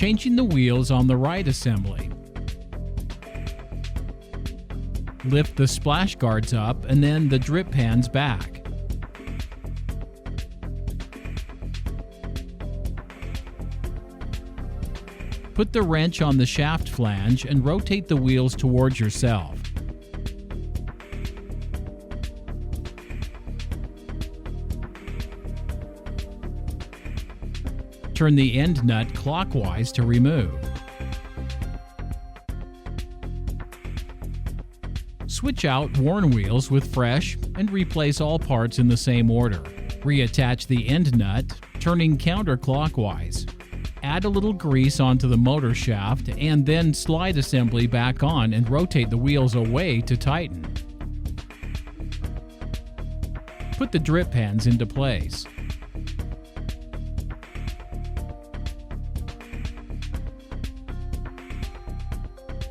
changing the wheels on the right assembly. Lift the splash guards up and then the drip pans back. Put the wrench on the shaft flange and rotate the wheels towards yourself. Turn the end nut clockwise to remove. Switch out worn wheels with fresh and replace all parts in the same order. Reattach the end nut, turning counterclockwise. Add a little grease onto the motor shaft and then slide assembly back on and rotate the wheels away to tighten. Put the drip pans into place.